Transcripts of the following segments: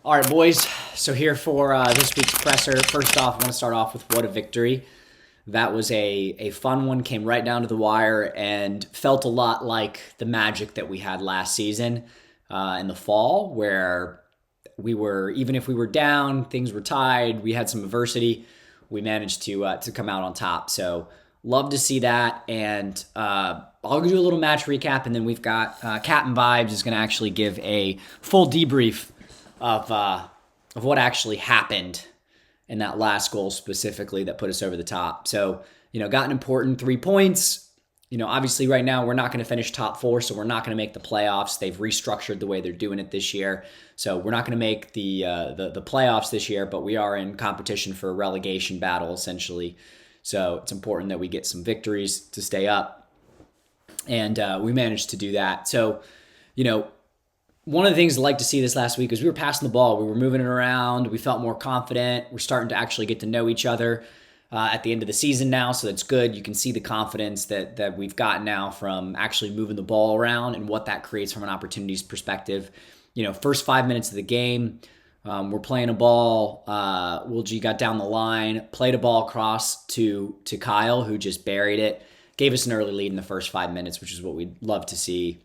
All right, boys. So here for this week's presser. First off, I want to start off with what a victory. That was a fun one, came right down to the wire and felt a lot like the magic that we had last season in the fall, where we were, even if we were down, things were tied, we had some adversity, we managed to come out on top. So love to see that. And I'll do a little match recap, and then we've got Captain Vibes is going to actually give a full debrief of what actually happened in that last goal specifically that put us over the top. So, got an important 3 points. Obviously right now we're not going to finish top four, so we're not going to make the playoffs. They've restructured the way they're doing it this year. So we're not going to make the playoffs this year, but we are in competition for a relegation battle essentially. So it's important that we get some victories to stay up. And we managed to do that. So, one of the things I like to see this last week is we were passing the ball. We were moving it around. We felt more confident. We're starting to actually get to know each other at the end of the season now, so that's good. You can see the confidence that we've gotten now from actually moving the ball around and what that creates from an opportunities perspective. First 5 minutes of the game, we're playing a ball. Leauge got down the line, played a ball across to Kyle, who just buried it. Gave us an early lead in the first 5 minutes, which is what we'd love to see.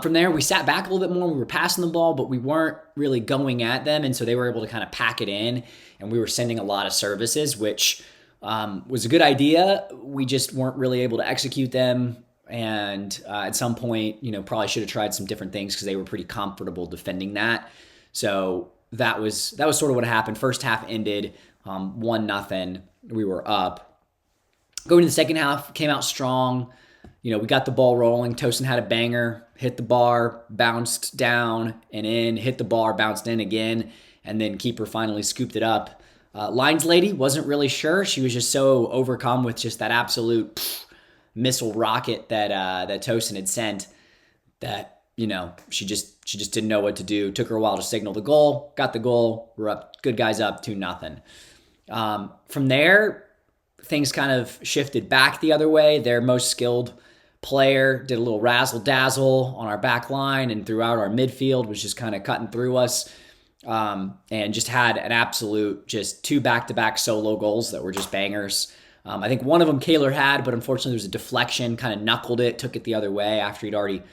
From there, we sat back a little bit more. We were passing the ball, but we weren't really going at them, and so they were able to kind of pack it in, and we were sending a lot of services, which was a good idea. We just weren't really able to execute them, and at some point, probably should have tried some different things because they were pretty comfortable defending that. So that was sort of what happened. First half ended 1-0. We were up. Going to the second half, came out strong. We got the ball rolling. Tosin had a banger, hit the bar, bounced down and in, hit the bar, bounced in again, and then keeper finally scooped it up. Lines lady wasn't really sure. She was just so overcome with just that absolute missile rocket that Tosin had sent that, she just didn't know what to do. Took her a while to signal the goal, got the goal. We're up, good guys up 2-0. From there, things kind of shifted back the other way. Their most skilled player did a little razzle-dazzle on our back line and throughout our midfield, was just kind of cutting through us, and just had an absolute just two back-to-back solo goals that were just bangers. I think one of them Kaylor had, but unfortunately there was a deflection, kind of knuckled it, took it the other way after he'd already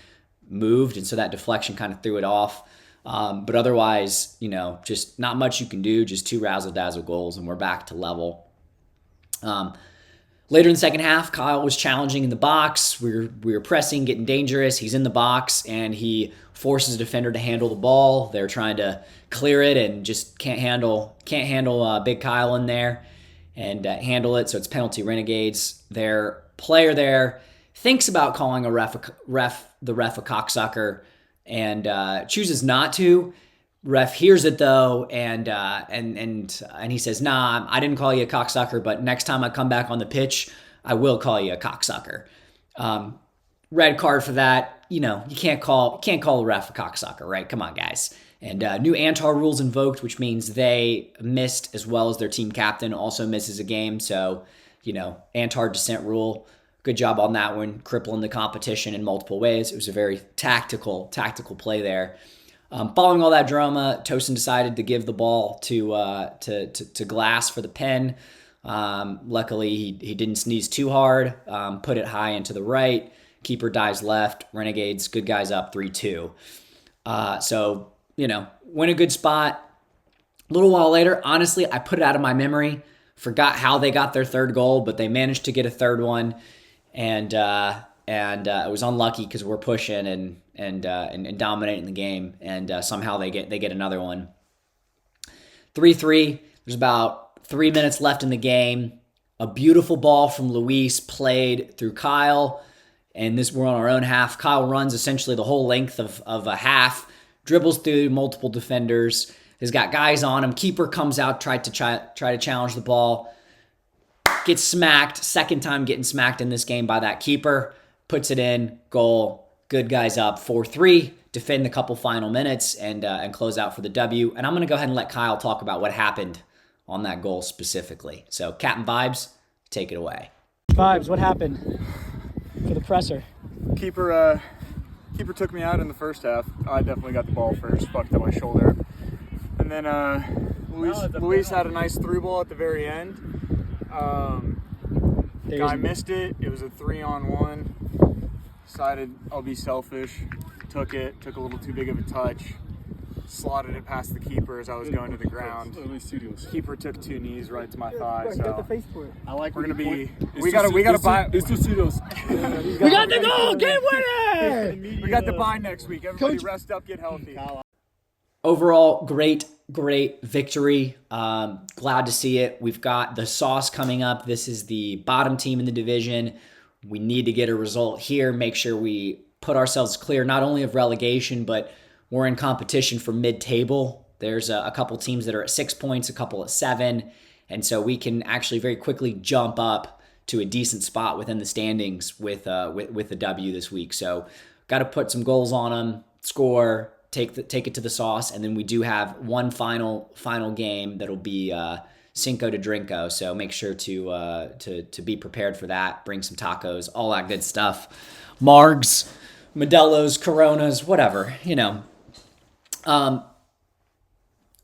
moved, and so that deflection kind of threw it off. But otherwise, just not much you can do, just two razzle-dazzle goals, and we're back to level. Later in the second half, Kyle was challenging in the box. We were pressing, getting dangerous. He's in the box, and he forces a defender to handle the ball. They're trying to clear it and just can't handle big Kyle in there and handle it. So it's penalty Renegades. Their player there thinks about calling the ref a cocksucker and chooses not to. Ref hears it though, and he says, "Nah, I didn't call you a cocksucker, but next time I come back on the pitch, I will call you a cocksucker." Red card for that. You can't call a ref a cocksucker, right? Come on, guys. And new Antar rules invoked, which means they missed as well as their team captain also misses a game. So, Antar dissent rule. Good job on that one, crippling the competition in multiple ways. It was a very tactical play there. Following all that drama, Tosin decided to give the ball to Glass for the pen. Luckily, he didn't sneeze too hard. Put it high into the right. Keeper dives left. Renegades, good guys up 3-2. So, win a good spot. A little while later, honestly, I put it out of my memory. Forgot how they got their third goal, but they managed to get a third one. And it was unlucky because we're pushing and dominating the game, and somehow they get another one. 3-3. There's about 3 minutes left in the game. A beautiful ball from Luis played through Kyle, and we're on our own half. Kyle runs essentially the whole length of a half, dribbles through multiple defenders. Has got guys on him. Keeper comes out, try to challenge the ball. Gets smacked. Second time getting smacked in this game by that keeper. Puts it in. Goal. Good guys up 4-3. Defend the couple final minutes and close out for the W. And I'm going to go ahead and let Kyle talk about what happened on that goal specifically. So, Captain Vibes, take it away. Vibes, what happened for the presser? Keeper took me out in the first half. I definitely got the ball first, fucked up my shoulder. And then Luis had a nice through ball at the very end. Guy missed it. It was a 3-on-1. Decided I'll be selfish. Took a little too big of a touch. Slotted it past the keeper as I was going to the ground. Keeper took 2 knees right to my thigh. So I like we're gonna be. We gotta buy. It's 2 serious. We got the goal! Game winner! We got the bye next week. Everybody rest up, get healthy. Overall, great victory. Glad to see it. We've got the Sauce coming up. This is the bottom team in the division. We need to get a result here. Make sure we put ourselves clear not only of relegation, but we're in competition for mid-table. There's a couple teams that are at 6 points, a couple at 7, and so we can actually very quickly jump up to a decent spot within the standings with the W this week. So got to put some goals on them, score, take it to the Sauce, and then we do have one final game that'll be Cinco de Drinko. So make sure to be prepared for that. Bring some tacos, all that good stuff. Margs, Modelo's, Coronas, whatever, you know.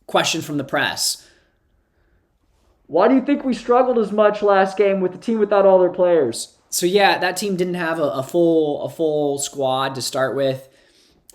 Question from the press. Why do you think we struggled as much last game with the team without all their players? So yeah, that team didn't have a full squad to start with.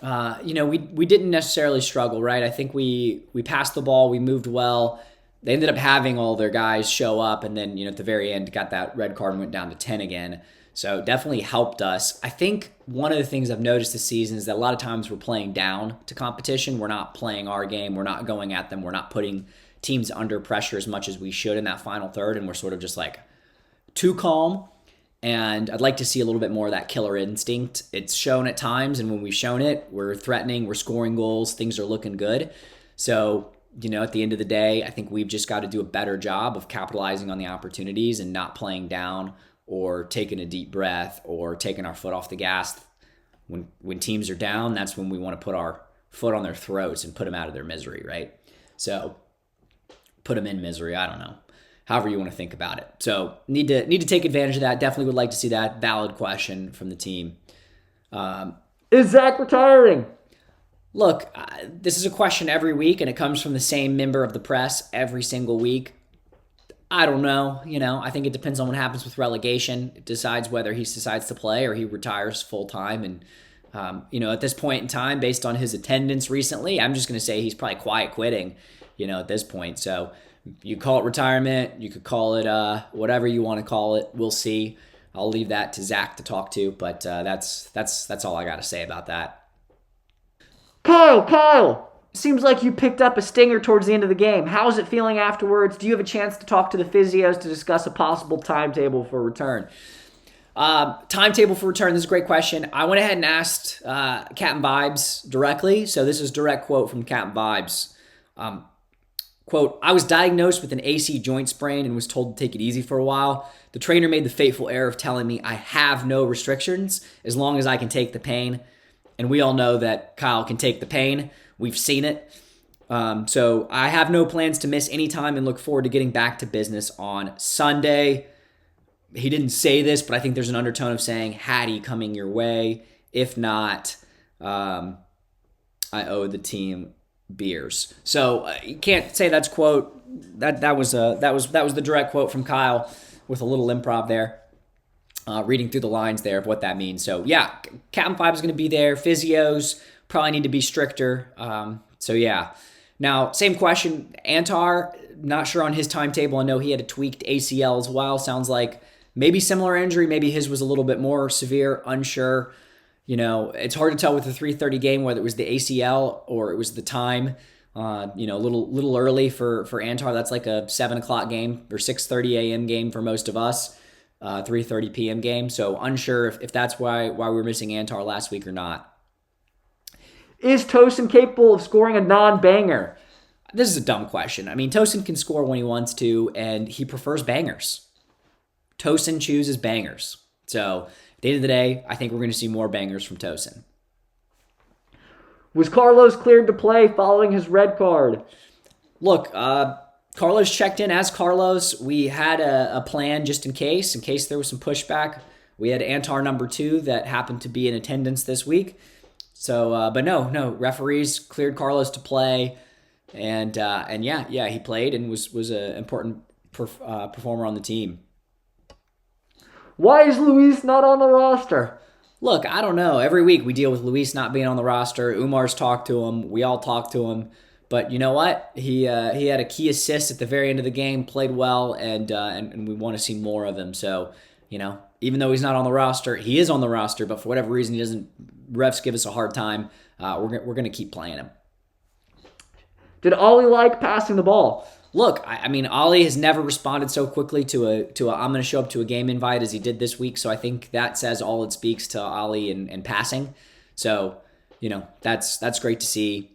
We didn't necessarily struggle, right? I think we passed the ball, we moved well. They ended up having all their guys show up, and then at the very end got that red card and went down to 10 again. So definitely helped us. I think one of the things I've noticed this season is that a lot of times we're playing down to competition. We're not playing our game. We're not going at them. We're not putting teams under pressure as much as we should in that final third, and we're sort of just like too calm. And I'd like to see a little bit more of that killer instinct. It's shown at times, and when we've shown it, we're threatening, we're scoring goals, things are looking good. So, at the end of the day, I think we've just got to do a better job of capitalizing on the opportunities and not playing down or taking a deep breath or taking our foot off the gas. When teams are down, that's when we want to put our foot on their throats and put them out of their misery, right? So put them in misery, I don't know. However you want to think about it. So need to take advantage of that. Definitely would like to see that. Valid question from the team. Is Zach retiring? Look, this is a question every week, and it comes from the same member of the press every single week. I don't know. I think it depends on what happens with relegation. It decides whether he decides to play or he retires full time. And, at this point in time, based on his attendance recently, I'm just going to say he's probably quiet quitting, at this point. So you call it retirement. You could call it whatever you want to call it. We'll see. I'll leave that to Zach to talk to. But that's all I got to say about that. Kyle! Seems like you picked up a stinger towards the end of the game. How's it feeling afterwards? Do you have a chance to talk to the physios to discuss a possible timetable for return? Timetable for return, this is a great question. I went ahead and asked Captain Vibes directly. So this is a direct quote from Captain Vibes. Quote, I was diagnosed with an AC joint sprain and was told to take it easy for a while. The trainer made the fateful error of telling me I have no restrictions as long as I can take the pain. And we all know that Kyle can take the pain. We've seen it. So I have no plans to miss any time and look forward to getting back to business on Sunday. He didn't say this, but I think there's an undertone of saying Hattie coming your way. If not, I owe the team beers. So you can't say that's quote. That was the direct quote from Kyle with a little improv there. Reading through the lines there of what that means. So yeah, Captain 5 is going to be there. Physios probably need to be stricter. So yeah. Now, same question. Antar, not sure on his timetable. I know he had a tweaked ACL as well. Sounds like maybe similar injury. Maybe his was a little bit more severe. Unsure. It's hard to tell with the 3:30 game whether it was the ACL or it was the time. A little early for Antar. That's like a 7 o'clock game or 6:30 a.m. game for most of us. 3:30 p.m. game. So unsure if that's why we were missing Antar last week or not. Is Tosin capable of scoring a non-banger? This is a dumb question. I mean, Tosin can score when he wants to, and he prefers bangers. Tosin chooses bangers. So at the end of the day, I think we're going to see more bangers from Tosin. Was Carlos cleared to play following his red card? Look, Carlos checked in as Carlos. We had a plan just in case there was some pushback. We had Antar number 2 that happened to be in attendance this week. So, but no, referees cleared Carlos to play. And yeah, he played and was an important performer on the team. Why is Luis not on the roster? Look, I don't know. Every week we deal with Luis not being on the roster. Umar's talked to him. We all talked to him. But you know what? He had a key assist at the very end of the game, played well, and we want to see more of him. So, even though he's not on the roster, he is on the roster, but for whatever reason, he doesn't. Refs give us a hard time. We're going to keep playing him. Did Ollie like passing the ball? Look, I mean, Ollie has never responded so quickly to a I'm going to show up to a game invite as he did this week. So I think that says all it speaks to Ollie and passing. So, that's great to see.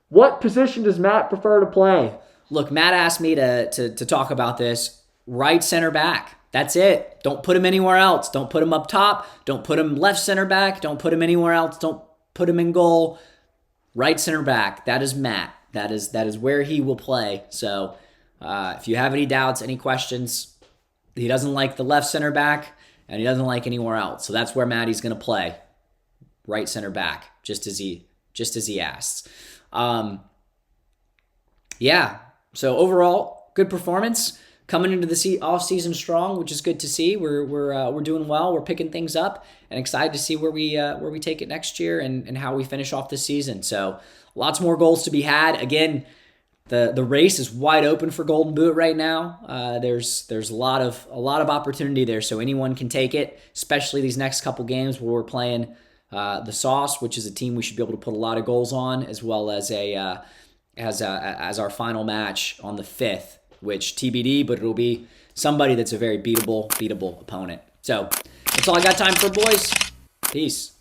What position does Matt prefer to play? Look, Matt asked me to talk about this. Right center back. That's it. Don't put him anywhere else. Don't put him up top. Don't put him left center back. Don't put him anywhere else. Don't put him in goal. Right center back. That is Matt. That is where he will play. So if you have any doubts, any questions, he doesn't like the left center back, and he doesn't like anywhere else. So that's where Matty's going to play. Right center back, just as he asks. Yeah. So overall, good performance. Coming into the off season strong, which is good to see. We're doing well. We're picking things up, and excited to see where we take it next year and how we finish off this season. So lots more goals to be had. Again, the race is wide open for Golden Boot right now. There's a lot of opportunity there, so anyone can take it. Especially these next couple games where we're playing the Sauce, which is a team we should be able to put a lot of goals on, as well as as our final match on the 5th. Which TBD, but it'll be somebody that's a very beatable opponent. So that's all I got time for, boys. Peace.